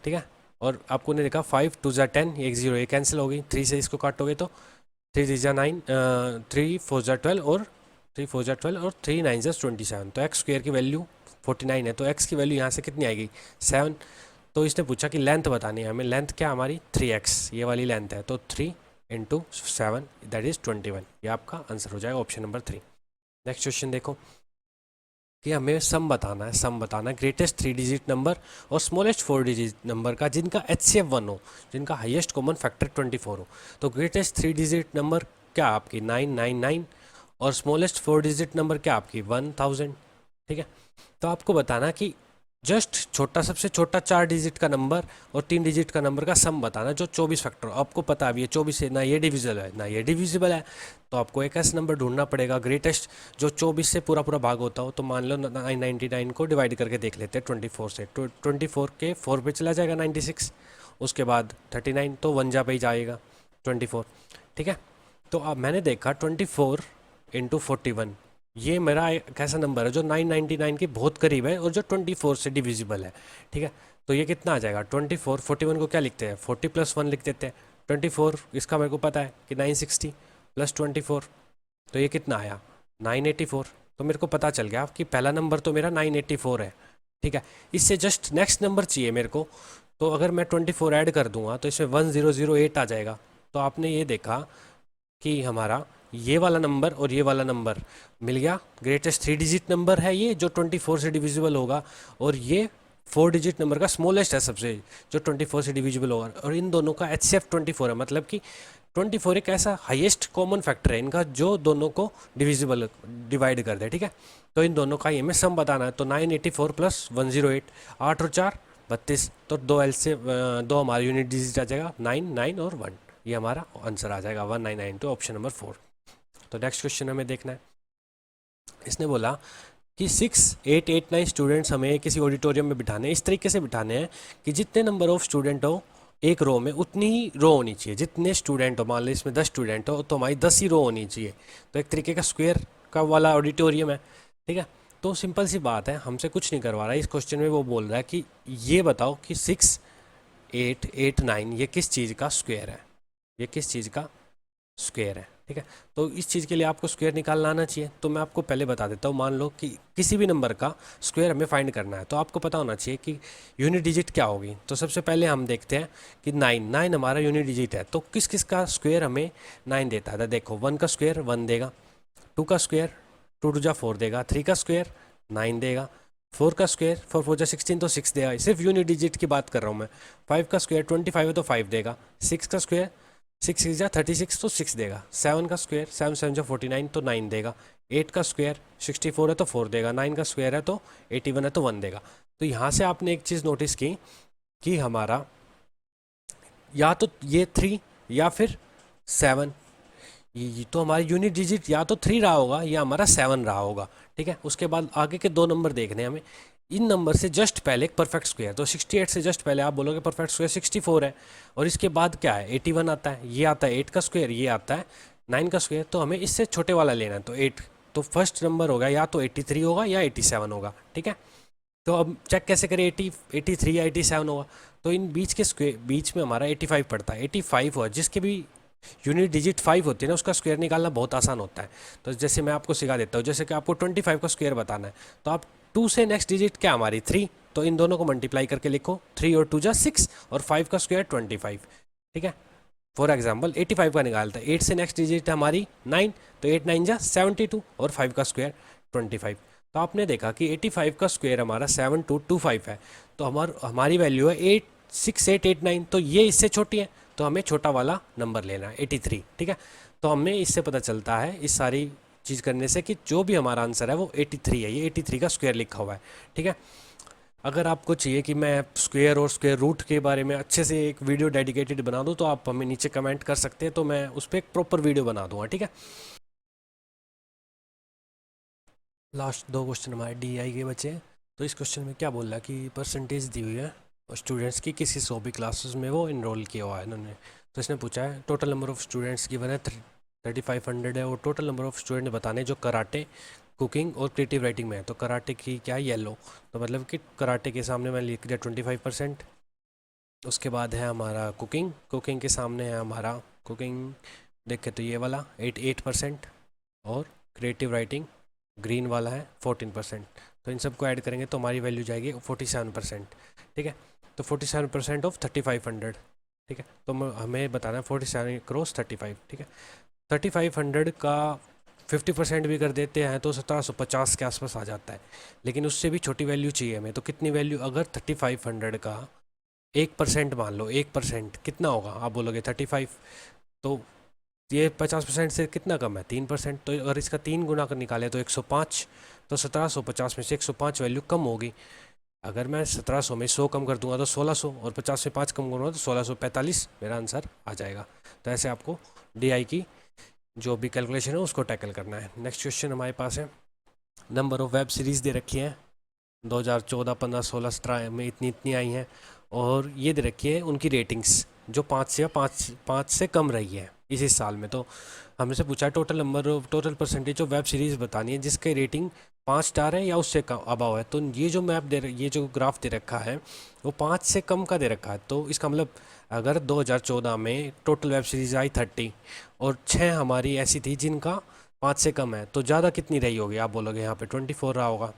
ठीक है। और आपको ने देखा 5 2 जा 10, एक जीरो ये कैंसिल हो गई, 3 से इसको काटोगे तो 3 3 जा 9, 3 4 जा 12 और 3 4 जा 12 और 3 9 जा 27, तो एक्स स्क्वायर की वैल्यू 49 है, तो एक्स की वैल्यू यहाँ से कितनी आएगी 7। तो इसने पूछा कि लेंथ बतानी है हमें, लेंथ क्या हमारी 3x, ये वाली लेंथ है, तो 3 इंटू 7 दैट इज़ 21, ये आपका आंसर हो जाएगा ऑप्शन नंबर 3। नेक्स्ट क्वेश्चन देखो कि हमें सम बताना है, सम बताना है ग्रेटेस्ट 3 डिजिट नंबर और स्मॉलेस्ट 4 डिजिट नंबर का जिनका HCF 1 हो, जिनका हाईएस्ट कॉमन फैक्टर 24 हो। तो ग्रेटेस्ट 3 डिजिट नंबर क्या आपकी 999 और स्मॉलेस्ट 4 डिजिट नंबर क्या आपकी 1000, ठीक है। तो आपको बताना कि जस्ट छोटा, सबसे छोटा 4 डिजिट का नंबर और 3 डिजिट का नंबर का सम बताना जो 24 फैक्टर हो। आपको पता है अभी ये 24 है, ना ये डिविजिबल है ना ये डिविजिबल है, तो आपको एक ऐसा नंबर ढूंढना पड़ेगा ग्रेटेस्ट जो 24 से पूरा पूरा भाग होता हो। तो मान लो 999 को डिवाइड करके देख लेते हैं 24 से, तो 24 के 4 पे चला जाएगा 96, उसके बाद 39, तो 1 जा पे ही जाएगा 24, ठीक है। तो अब मैंने देखा 24 इंटू 41, ये मेरा एक ऐसा नंबर है जो 999 के बहुत करीब है और जो 24 से डिविजिबल है, ठीक है। तो ये कितना आ जाएगा 24, 41 को क्या लिखते हैं 40 + 1 लिख देते हैं, 24 इसका मेरे को पता है कि 960 + 24, तो ये कितना आया 984। तो मेरे को पता चल गया कि पहला नंबर तो मेरा 984 है, ठीक है। इससे जस्ट नेक्स्ट नंबर चाहिए मेरे को, तो अगर मैं 24 ऐड कर दूंगा तो इसमें 1008 आ जाएगा। तो आपने ये देखा कि हमारा ये वाला नंबर और ये वाला नंबर मिल गया, ग्रेटेस्ट 3 डिजिट नंबर है ये जो 24 से डिविजिबल होगा, और ये 4 डिजिट नंबर का स्मॉलेस्ट है सबसे जो 24 से डिविजिबल होगा, और इन दोनों का HCF 24 है, मतलब कि 24 एक ऐसा हाईएस्ट कॉमन फैक्टर है इनका जो दोनों को डिविजिबल डिवाइड कर दे, ठीक है। तो इन दोनों का ये हमें सम बताना है, तो 984 + 108, 8 और 4 32, तो 2 L से 2 हमारा यूनिट डिजिट आ जाएगा 9 9 और 1, ये हमारा आंसर आ जाएगा 1992, तो ऑप्शन नंबर 4। तो नेक्स्ट क्वेश्चन हमें देखना है, इसने बोला कि 6 8 8 9 स्टूडेंट्स हमें किसी ऑडिटोरियम में बिठाने हैं, इस तरीके से बिठाने हैं कि जितने नंबर ऑफ स्टूडेंट हो एक रो में उतनी ही रो होनी चाहिए, जितने स्टूडेंट हो, मान लो इसमें 10 स्टूडेंट हो तो हमारी 10 ही रो होनी चाहिए, तो एक तरीके का स्क्वायर का वाला ऑडिटोरियम है, ठीक है। तो सिंपल सी बात है, हमसे कुछ नहीं करवा रहा है इस क्वेश्चन में, वो बोल रहा है कि ये बताओ कि 6 8 8 9 ये किस चीज़ का स्क्वायर है, ये किस चीज़ का स्क्वायर है, ठीक है। तो इस चीज़ के लिए आपको स्क्वायर निकालना आना चाहिए, तो मैं आपको पहले बता देता हूँ। मान लो कि किसी भी नंबर का स्क्वायर हमें फाइंड करना है, तो आपको पता होना चाहिए कि यूनिट डिजिट क्या होगी। तो सबसे पहले हम देखते हैं कि 9 हमारा यूनिट डिजिट है, तो किस किस का स्क्वायर हमें 9 देता है। तो देखो 1 का स्क्वायर 1 देगा, 2 का स्क्वायर 2 2 जा 4 देगा, 3 का स्क्वायर 9 देगा, 4 का स्क्वायर 4 4 जा 16 तो 6 देगा, सिर्फ यूनिट डिजिट की बात कर रहा हूँ मैं। 5 का स्क्वायर 25 है तो 5 देगा, 6 का स्क्वायर 6 6 जा 36 तो 6 देगा, 7 का स्क्वायर 7 7 जा 49 तो 9 देगा, 8 का स्क्वायर 64 है तो 4 देगा, 9 का स्क्वायर है तो 81 है तो 1 देगा। तो यहाँ से आपने एक चीज़ नोटिस की कि हमारा या तो ये 3 या फिर 7, ये तो हमारी यूनिट डिजिट या तो 3 रहा होगा या हमारा 7 रहा होगा, ठीक है। उसके बाद आगे के 2 नंबर देखने हैं हमें। इन नंबर से जस्ट पहले एक परफेक्ट स्क्वायर, तो 68 से जस्ट पहले आप बोलोगे परफेक्ट स्क्वायर 64 है, और इसके बाद क्या है 81 आता है, ये आता है 8 का स्क्वायर, ये आता है 9 का स्क्वायर, तो हमें इससे छोटे वाला लेना है, तो 8, तो फर्स्ट नंबर होगा या तो 83 होगा या 87 होगा, ठीक है। तो अब चेक कैसे करें 83 या 87 होगा, तो इन बीच के स्क्वायर, बीच में हमारा 85 पड़ता है, 85 हुआ, जिसके भी यूनिट डिजिट 5 होती है ना उसका स्क्वायर निकालना बहुत आसान होता है। तो जैसे मैं आपको सिखा देता हूँ, जैसे कि आपको 25 का स्क्वायर बताना है, तो आप 2 से नेक्स्ट डिजिट क्या हमारी 3, तो इन दोनों को मल्टीप्लाई करके लिखो, 3 और 2 जा 6, और 5 का स्क्वायर 25, ठीक है। फॉर एग्जाम्पल 85 का निकालता है, 8 से नेक्स्ट डिजिट है हमारी 9, तो 8 9 जा 72, और 5 का स्क्वायर 25। तो आपने देखा कि 85 का स्क्वायर हमारा 7225 है, तो हमारी वैल्यू है 86889, तो ये इससे छोटी है, तो हमें छोटा वाला नंबर लेना है 83, ठीक है। तो हमें इससे पता चलता है इस सारी चीज़ करने से कि जो भी हमारा आंसर है वो 83 है, ये 83 का स्क्वायर लिखा हुआ है, ठीक है। अगर आपको चाहिए कि मैं स्क्वायर और स्क्वायर रूट के बारे में अच्छे से एक वीडियो डेडिकेटेड बना दूं, तो आप हमें नीचे कमेंट कर सकते हैं, तो मैं उस पर एक प्रॉपर वीडियो बना दूंगा, ठीक है। लास्ट 2 क्वेश्चन हमारे DI के बचे हैं। तो इस क्वेश्चन में क्या बोल रहा है कि परसेंटेज दी हुई है और स्टूडेंट्स की किसी 100 भी क्लासेस में वो इनरोल किया हुआ है इन्होंने। तो इसने पूछा है total number of students given है 3500 है, और टोटल नंबर ऑफ़ स्टूडेंट बताने जो कराटे, कुकिंग और क्रिएटिव राइटिंग में है। तो कराटे की क्या है येलो, तो मतलब कि कराटे के सामने मैं लिख दिया 25%। उसके बाद है हमारा कुकिंग, कुकिंग के सामने है हमारा कुकिंग देखे तो ये वाला 8%, और क्रिएटिव राइटिंग ग्रीन वाला है 14%। तो इन सबको ऐड करेंगे तो हमारी वैल्यू जाएगी 47%, ठीक है। तो 47% ऑफ 3500, ठीक है। तो हमें बताना है 47 क्रॉस 35, ठीक है। 3500 का 50% भी कर देते हैं तो 1750 के आसपास आ जाता है, लेकिन उससे भी छोटी वैल्यू चाहिए हमें। तो कितनी वैल्यू, अगर 3500 का 1% मान लो, 1% कितना होगा, आप बोलोगे 35, तो ये 50% से कितना कम है 3%, तो अगर इसका 3 गुना कर निकाले तो 105, तो 1750 में से 105 वैल्यू कम होगी। अगर मैं 1700 में 100 कम कर दूंगा तो 1600, और 50 से 5 कम करूँगा तो 1645 मेरा आंसर आ जाएगा। तो ऐसे आपको DI की जो भी कैलकुलेशन है उसको टैकल करना है। नेक्स्ट क्वेश्चन हमारे पास है, नंबर ऑफ़ वेब सीरीज़ दे रखी है 2014, 15, 16, 17 में इतनी इतनी आई हैं, और ये दे रखी है उनकी रेटिंग्स जो 5 से कम रही है इसी साल में। तो हमसे पूछा है total percentage of web series बतानी है जिसके रेटिंग 5 स्टार है या उससे कम अबाव है। तो ये जो मैप ये जो ग्राफ दे रखा है वो 5 से कम का दे रखा है। तो इसका मतलब अगर 2014 में टोटल वेब सीरीज़ आई 30, और 6 हमारी ऐसी थी जिनका 5 से कम है, तो ज़्यादा कितनी रही होगी, आप बोलोगे यहाँ पे 24 रहा होगा।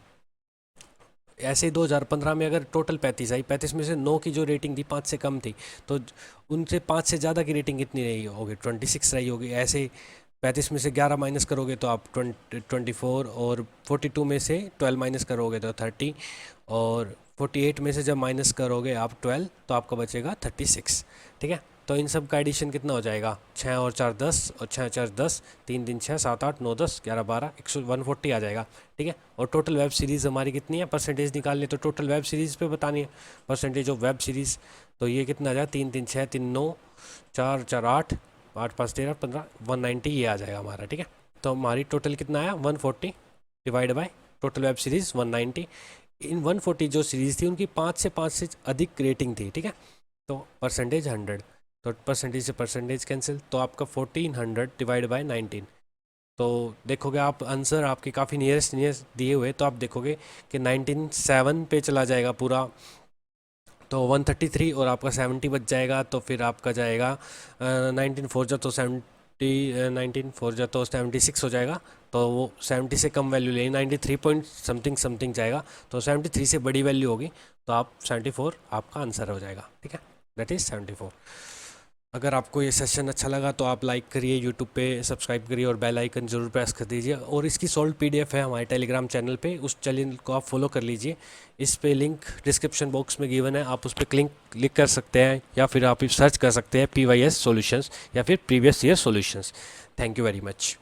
ऐसे ही 2015 में अगर टोटल 35 आई, 35 में से 9 की जो रेटिंग थी 5 से कम थी, तो उनसे 5 से ज़्यादा की रेटिंग कितनी रही होगी, 26 रही होगी। ऐसे ही 35 में से 11 माइनस करोगे तो आप 24, और 42 में से 12 माइनस करोगे तो 30, और 48 में से जब माइनस करोगे आप 12 तो आपका बचेगा 36, ठीक है। तो इन सब का एडिशन कितना हो जाएगा, 6 और 4 10, और 6 4 10, 3 3 6 7 8 9 10 11 12 140 आ जाएगा, ठीक है। और टोटल वेब सीरीज़ हमारी कितनी है, परसेंटेज निकालनी है तो टोटल वेब सीरीज़ पे बतानी है परसेंटेज ऑफ वेब सीरीज़। तो ये कितना आ जाएगा, 3 3 6 3 9 4 4 8 8 5 13 15 190 ये आ जाएगा हमारा, ठीक है। तो हमारी टोटल कितना आया 140 divide by total web series 190। इन 140 जो सीरीज़ थी उनकी 5 से अधिक रेटिंग थी, ठीक है। तो परसेंटेज 100, तो परसेंटेज से परसेंटेज कैंसिल, तो आपका 1400 डिवाइड बाय 19। तो देखोगे आप आंसर आपके काफ़ी नियरेस्ट दिए हुए, तो आप देखोगे कि 197 पे चला जाएगा पूरा, तो 133 और आपका 70 बच जाएगा। तो फिर आपका जाएगा 19 4 जा तो 70, 19 4 जा तो 76 हो जाएगा। तो वो 70 से कम वैल्यू ले 93 पॉइंट समथिंग समथिंग जाएगा, तो 73 से बड़ी वैल्यू होगी, तो आप 74 आपका आंसर हो जाएगा, ठीक है, दैट इज़ 74। अगर आपको ये सेशन अच्छा लगा तो आप लाइक करिए, यूट्यूब पे सब्सक्राइब करिए और बेल आइकन ज़रूर प्रेस कर दीजिए। और इसकी सॉल्व PDF है हमारे टेलीग्राम चैनल पे, उस चैनल को आप फॉलो कर लीजिए। इस पे लिंक डिस्क्रिप्शन बॉक्स में गिवन है, आप उस पर क्लिक कर सकते हैं, या फिर आप सर्च कर सकते हैं PYS सॉल्यूशंस या फिर previous year solutions. Thank you very much.